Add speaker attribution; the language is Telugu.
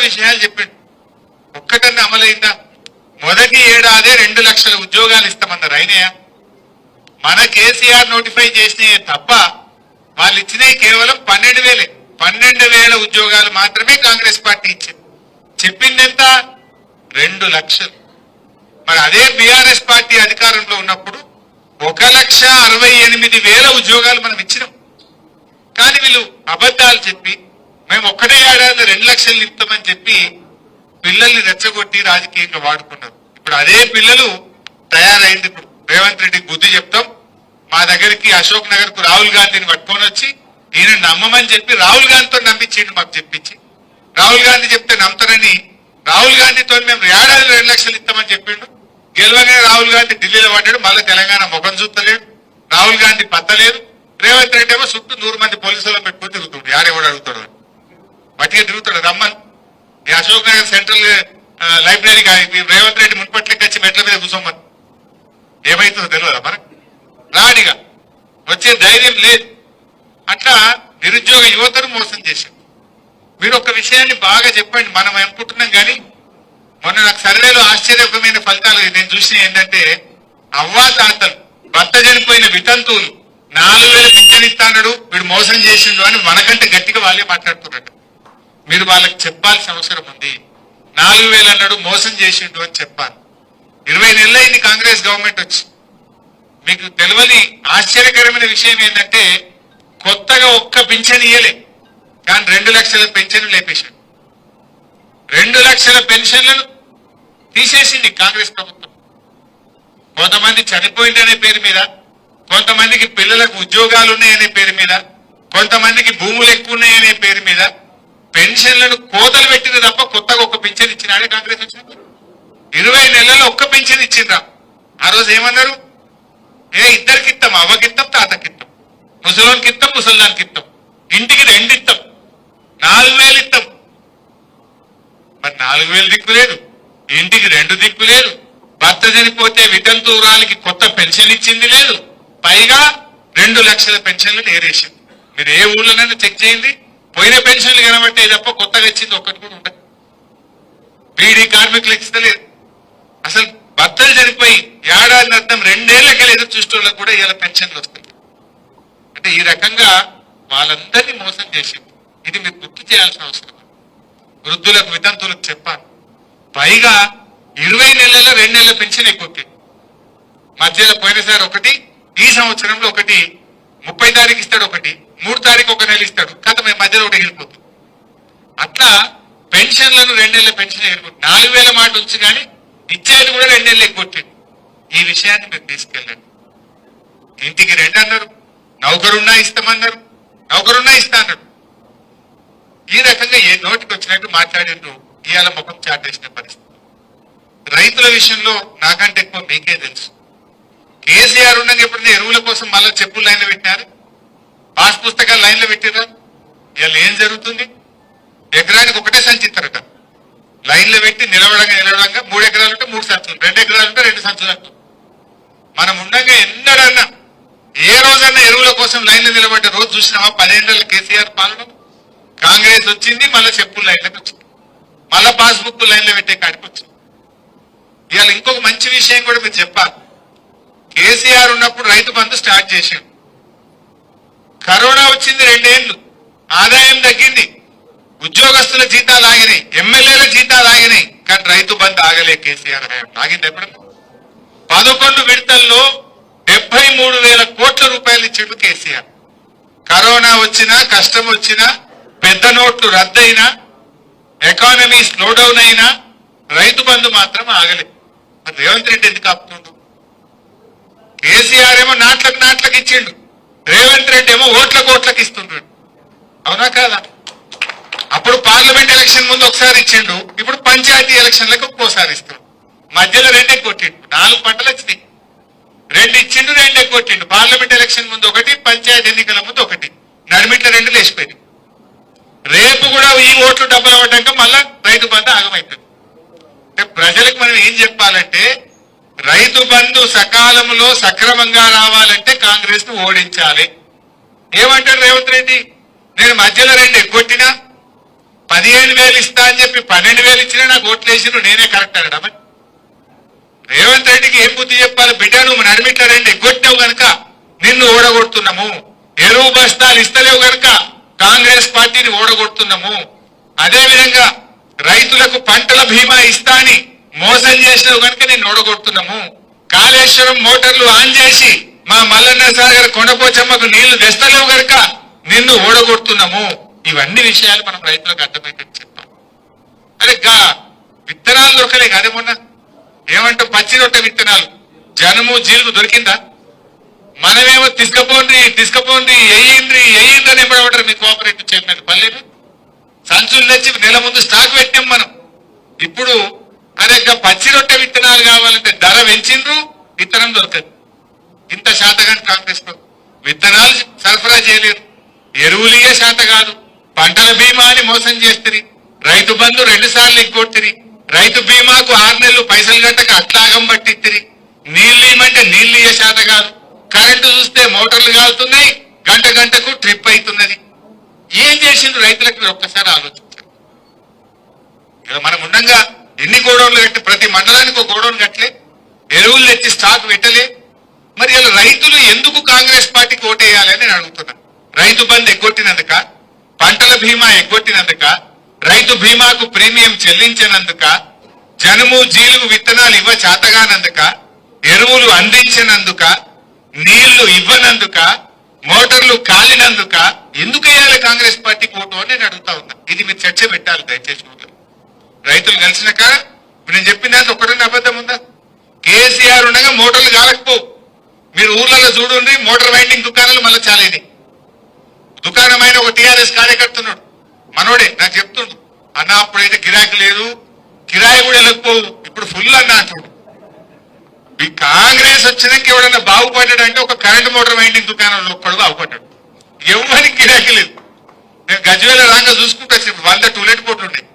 Speaker 1: విషయాలు చెప్పిండు. ఒక్కటన్నా అమలైందా? మొదటి ఏడాదే 2 లక్షల ఉద్యోగాలు ఇస్తామన్నారు. అయినాయా? మన కేసీఆర్ నోటిఫై చేసినాయే తప్ప వాళ్ళు ఇచ్చినవి కేవలం 12,000. 12,000 ఉద్యోగాలు మాత్రమే కాంగ్రెస్ పార్టీ ఇచ్చింది. చెప్పిందెంత? 2 లక్షలు. మరి అదే బీఆర్ఎస్ పార్టీ అధికారంలో ఉన్నప్పుడు 1,68,000 ఉద్యోగాలు మనం ఇచ్చినాం. కానీ వీళ్ళు అబద్ధాలు చెప్పి మేము ఒక్కటే ఏడాది 2 లక్షలు ఇస్తామని చెప్పి పిల్లల్ని రెచ్చగొట్టి రాజకీయంగా వాడుకున్నారు. ఇప్పుడు అదే పిల్లలు తయారైంది. ఇప్పుడు రేవంత్ రెడ్డికి బుద్ధి చెప్తాం, మా దగ్గరికి అశోక్ నగర్ కు రాహుల్ గాంధీని పట్టుకొని వచ్చి ఈయన నమ్మమని చెప్పి రాహుల్ గాంధీతో నమ్మించిండు. మాకు చెప్పించి రాహుల్ గాంధీ చెప్తే నమ్ముతారని రాహుల్ గాంధీతో మేము ఏడాది 2 లక్షలు ఇస్తామని చెప్పిండు. గెలవగానే రాహుల్ గాంధీ ఢిల్లీలో పడ్డాడు. మళ్ళీ తెలంగాణ ముఖం చూస్తలేడు. రాహుల్ గాంధీ పత్తలేదు. రేవంత్ రెడ్డి ఏమో చుట్టూ 100 మంది పోలీసులను పెట్టుకుని తిరుగుతుండు. యాడెవడు అడుగుతాడు? మట్టిగా తిరుగుతాడు. రమ్మని ఈ అశోక్ నగర్ సెంట్రల్ లైబ్రరీకి రేవంత్ రెడ్డి మున్పట్లకి వచ్చి మెట్ల మీద కూర్చోమని ఏమైతుందో తెలియదా మనకు? రాడిగా వచ్చే ధైర్యం లేదు. అట్లా నిరుద్యోగ యువతను మోసం చేశారు. మీరు ఒక విషయాన్ని బాగా చెప్పండి. మనం అనుకుంటున్నాం కానీ మొన్న నాకు సర్వేలో ఆశ్చర్యకరమైన ఫలితాలు నేను చూసిన ఏంటంటే అవ్వాతాతలు భర్త చనిపోయిన వితంతువులు 4,000 పింఛన్ ఇస్తాడు వీడు మోసం చేసిండు అని మనకంటే గట్టిగా వాళ్ళే మాట్లాడుతున్నట్టు. మీరు వాళ్ళకి చెప్పాల్సిన అవసరం ఉంది. 4,000 అన్నాడు మోసం చేసిండు అని చెప్పాలి. 20 నెలలు అయింది కాంగ్రెస్ గవర్నమెంట్ వచ్చి. మీకు తెలియని ఆశ్చర్యకరమైన విషయం ఏంటంటే కొత్తగా ఒక్క పింఛన్ ఇయ్యలే, కానీ 2 లక్షల పెన్షన్లు లేపేశాడు. 2 లక్షల పెన్షన్లను తీసేసింది కాంగ్రెస్ ప్రభుత్వం. కొంతమంది చనిపోయిందనే పేరు మీద, కొంతమందికి పిల్లలకు ఉద్యోగాలు ఉన్నాయనే పేరు మీద, కొంతమందికి భూములు ఎక్కువ ఉన్నాయనే పేరు మీద పెన్షన్లను కోతలు పెట్టిన తప్ప కొత్తగా ఒక్క పింఛన్ ఇచ్చినాడే కాంగ్రెస్ వచ్చినప్పుడు. 20 నెలల్లో ఒక్క పింఛన్ ఇచ్చిండ్రా. ఆ రోజు ఏమన్నారు? ఇద్దరికి ఇస్తాం, అవ్వకిస్తాం, తాతకిస్తాం, ముసలోనికి ఇస్తాం, ముసల్దానికి ఇస్తాం, ఇంటికి 2 ఇస్తాం, 4,000 ఇస్తాం. మరి 4,000 దిక్కు లేదు, ఇంటికి 2 దిక్కు లేదు, భర్త చనిపోతే వితంతువురాలికి కొత్త పెన్షన్ ఇచ్చింది లేదు, పైగా 2 లక్షల పెన్షన్లు నేరేసింది. మీరు ఏ ఊళ్ళోనైనా చెక్ చేయండి, పోయిన పెన్షన్లు కనబట్టే తప్ప కొత్తగా ఇచ్చింది ఒక్కటి కూడా ఉండదు. బీడీ కార్మికులకు ఇస్తలేదు. అసలు భర్తలు చనిపోయి ఏడాది అర్థం 2 ఏళ్లకెళ్ళి ఎదురు చూసేవాళ్ళకు కూడా ఇలా పెన్షన్లు వస్తాయి. అంటే ఈ రకంగా వాళ్ళందరినీ మోసం చేసింది. ఇది మీరు గుర్తు చేయాల్సిన అవసరం. వృద్ధులకు వితంతువులకు చెప్పాలి. పైగా 20 నెలల 2 నెలల పెన్షన్ ఎక్కువ. మధ్యలో పోయినసారి ఒకటి, ఈ సంవత్సరంలో ఒకటి, 30 తారీఖు ఇస్తాడు ఒకటి, 3 తారీఖు ఒక నెల ఇస్తాడు, కథ మేము మధ్యలో ఒకటి ఎగిరిపోతుంది. అట్లా పెన్షన్లను 2 నెలల పెన్షన్ ఎగిరిపోతుంది. 4,000 మాట ఉంచి కానీ ఇచ్చేది కూడా 2 నెలలు ఎగ్గొట్టింది. ఈ విషయాన్ని మీరు తీసుకెళ్ళండి. ఇంటికి 2 అన్నారు, నౌకరున్నా ఇస్తామన్నారు, నౌకరున్నా ఇస్తా అన్నాడు. ఈ రకంగా ఏ నోటికి వచ్చినట్టు మాట్లాడిండ్రు. ఇవాళ ముఖం చాటేసిన పరిస్థితి. రైతుల విషయంలో నాకంటే ఎక్కువ మీకే తెలుసు. కేసీఆర్ ఉండగా ఎప్పుడైనా ఎరువుల కోసం మళ్ళీ చెప్పులు లైన్లో పెట్టినారు, పాస్ పుస్తకాలు లైన్లో పెట్టినారు. ఇవాళ ఏం జరుగుతుంది? ఎకరానికి ఒకటే సంచి ఇస్తారట. లైన్లో పెట్టి నిలవడంగా 3 ఎకరాలు ఉంటే 3 సంచులు, 2 ఎకరాలు ఉంటే 2 సంచులు. మనం ఉండగా ఎన్నడన్నా ఏ రోజన్నా ఎరువుల కోసం లైన్లో నిలబడ్డ రోజు చూసినామా? 15 ఏళ్ళ కేసీఆర్ పాలన. కాంగ్రెస్ వచ్చింది, మళ్ళీ చెప్పులు లైన్లోకి వచ్చింది, మళ్ళా పాస్బుక్ లైన్లో పెట్టే కాడికి వచ్చింది. ఇవాళ ఇంకొక మంచి విషయం కూడా మీరు చెప్పాలి. కేసీఆర్ ఉన్నప్పుడు రైతు బంధు స్టార్ట్ చేశాడు. కరోనా వచ్చింది, 2 ఏళ్లు ఆదాయం తగ్గింది, ఉద్యోగస్తుల జీతాలు ఆగినాయి, ఎమ్మెల్యేల జీతాలు ఆగినాయి, కానీ రైతు బంధు ఆగలే. కేసీఆర్ ఆగింది ఎప్పుడు? 11 విడతల్లో 73,000 కోట్ల రూపాయలు ఇచ్చాడు కేసీఆర్. కరోనా వచ్చినా, కష్టం వచ్చినా, పెద్ద నోట్లు రద్దయినా, ఎకానమీ స్లో డౌన్ అయినా రైతు బంధు మాత్రం ఆగలేదు. మరి రేవంత్ రెడ్డి ఎందుకు ఆపుతుండు? కేసీఆర్ ఏమో నాట్లకు ఇచ్చిండు, రేవంత్ రెడ్డి ఏమో ఓట్లకు ఇస్తుంటాడు. అవునా కాదా? అప్పుడు పార్లమెంట్ ఎలక్షన్ ముందు ఒకసారి ఇచ్చిండు, ఇప్పుడు పంచాయతీ ఎలక్షన్లకు ఒక్కోసారి ఇస్తాడు. మధ్యలో 2 కొట్టిండు. 4 పంటలు వచ్చినాయి, 2 ఇచ్చిండు, 2 కొట్టిండు. పార్లమెంట్ ఎలక్షన్ ముందు ఒకటి, పంచాయతీ ఎన్నికల ముందు ఒకటి, నడిమిట్ల 2 లేచిపోయింది. రేపు కూడా ఈ ఓట్లు డబ్బులు అవ్వటాక మళ్ళా రైతు బంధు ఆగమైపోయింది. అంటే ప్రజలకు మనం ఏం చెప్పాలంటే, రైతు బంధు సకాలంలో సక్రమంగా రావాలంటే కాంగ్రెస్ ను ఓడించాలి. ఏమంటాడు రేవంత్ రెడ్డి? నేను మధ్యలో 2 ఎగ్గొట్టినా, 15,000 ఇస్తా అని చెప్పి 12,000 ఇచ్చినా నాకు ఓట్లు వేసిరు, నేనే కరెక్ట్ అనడా? మరి రేవంత్ రెడ్డికి ఏం బుద్ధి చెప్పాలి? బిడ్డ నువ్వు నడిమిట్ల రెండు ఎగ్గొట్టావు గనక నిన్ను ఓడగొడుతున్నాము, ఎరువు బస్తాలు ఇస్తలేవు గనక కాంగ్రెస్ పార్టీని ఓడగొడుతున్నాము, అదే విధంగా రైతులకు పంటల బీమా ఇస్తా అని మోసం చేసినావు గనక నిన్ను ఓడగొడుతున్నాము, కాళేశ్వరం మోటార్లు ఆన్ చేసి మా మల్లన్న సాగర్ కొండపోచమ్మకు నీళ్లు తెస్తలేవు గనక నిన్ను ఓడగొడుతున్నాము. ఇవన్నీ విషయాలు మనం రైతులకు అర్థమైతే చెప్పాం. అరే గా విత్తనాలు దొరకలే కదా మొన్న, ఏమంటాం పచ్చి రొట్టె విత్తనాలు జనము జీలుగు దొరికిందా? మనమేమో తీసుకపోండి ఎయ్యండి అని ఎంబడబడ్డారు మీ కోఆపరేటివ్ చైర్మన్ పల్లెలు. సంచులు తెచ్చి నెల ముందు స్టాక్ పెట్టాం మనం. ఇప్పుడు అదే పచ్చి రొట్టె విత్తనాలు కావాలంటే ధర పెంచిండ్రు, విత్తనం దొరకదు. ఇంత శాతగాని కాంగ్రెస్ లో విత్తనాలు సరఫరా చేయలేరు, ఎరువులిగే శాత కాదు, పంటల బీమా అని మోసం చేస్తుంది, రైతు బంధు 2 సార్లు ఎగ్గొట్టిరి, రైతు బీమాకు 6 నెలలు పైసలు గంటకు అట్లాగం పట్టిత్తిరి, నీళ్లు ఇవ్వమంటే నీళ్లు ఇయ్యే శాత కాదు, కరెంటు చూస్తే మోటార్లు కాలుతున్నాయి, గంటకు ట్రిప్ అవుతున్నది. ఏం చేసిండ్రు రైతులకు మీరు ఒక్కసారి ఆలోచించారు. ఇలా మనం ఉండగా ఎన్ని గోడౌన్లు కట్టి, ప్రతి మండలానికి ఒక గోడౌన్ కట్టలే, ఎరువులు తెచ్చి స్టాక్ పెట్టలే. మరి ఇలా రైతులు ఎందుకు కాంగ్రెస్ పార్టీకి ఓటేయాలని నేను అడుగుతున్నా. రైతు బంధు ఎగ్గొట్టినందుక, పంటల బీమా ఎగ్గొట్టినందుక, రైతు బీమాకు ప్రీమియం చెల్లించినందుక, జనుము జీలుగు విత్తనాలు ఇవ్వ చేతగానందుక, ఎరువులు అందించినందుక, నీళ్లు ఇవ్వనందుక, మోటార్లు కాలినందుక ఎందుకు వేయాలి కాంగ్రెస్ పార్టీకి ఓటు అని నేను అడుగుతా ఉన్నా. ఇది మీరు చర్చ పెట్టాలి దయచేసి. రైతులు కలిసినాక నేను చెప్పిన దాంట్లో ఒక్కడన్నా అబద్ధం ఉందా? కేసీఆర్ ఉండగా మోటార్లు కాలకపో. మీరు ఊర్లలో చూడండి, మోటార్ వైండింగ్ దుకాణాలు మళ్ళీ చాలేది. దుకాణమైన ఒక టీఆర్ఎస్ కార్యకర్తున్నాడు, మనోడే నాకు చెప్తుండు, అన్న అప్పుడైతే గిరాకీ లేదు, కిరాయి కూడా వెళ్ళకపోవు, ఇప్పుడు ఫుల్ అన్న అంటుడు. ఈ కాంగ్రెస్ వచ్చినాక ఎవడన్నా బాగుపడ్డాడు అంటే ఒక కరెంట్ మోటార్ వైండింగ్ దుకాణంలో ఒక్కడు బాగుపడ్డాడు. ఎవరికి గిరాకీ లేదు. నేను గజ్వేల రాగా చూసుకుంటూ 100 టూలెట్ బోర్డులు ఉన్నాయి.